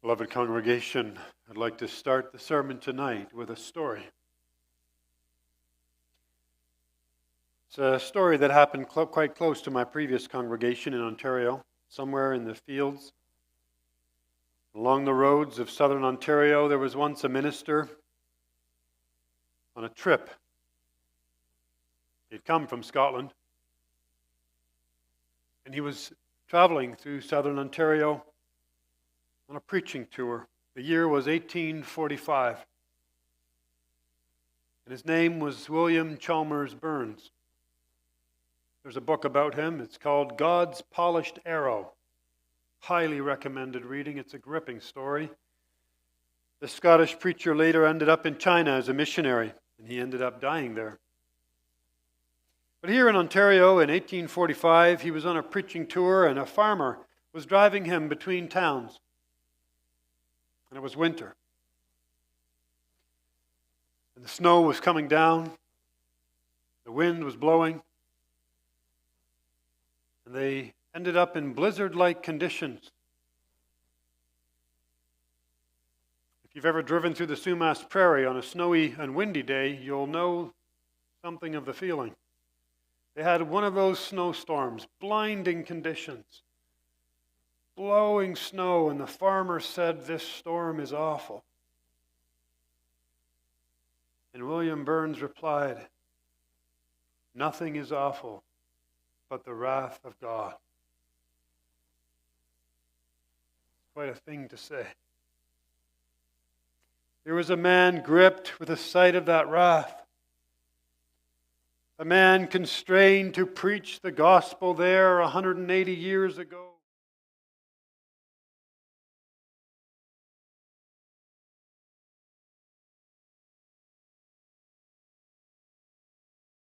Beloved congregation, I'd like to start the sermon tonight with a story. It's a story that happened quite close to my previous congregation in Ontario, somewhere in the fields. Along the roads of southern Ontario, there was once a minister on a trip. He'd come from Scotland, and he was traveling through southern Ontario on a preaching tour. The year was 1845, and his name was William Chalmers Burns. There's a book about him. It's called God's Polished Arrow. Highly recommended reading. It's a gripping story. The Scottish preacher later ended up in China as a missionary, and he ended up dying there. But here in Ontario in 1845, he was on a preaching tour, and a farmer was driving him between towns. And it was winter. And the snow was coming down. The wind was blowing. And they ended up in blizzard-like conditions. If you've ever driven through the Sumas Prairie on a snowy and windy day, you'll know something of the feeling. They had one of those snowstorms, blinding conditions, blowing snow, and the farmer said, "This storm is awful." And William Burns replied, "Nothing is awful but the wrath of God." Quite a thing to say. There was a man gripped with the sight of that wrath. A man constrained to preach the gospel there 180 years ago.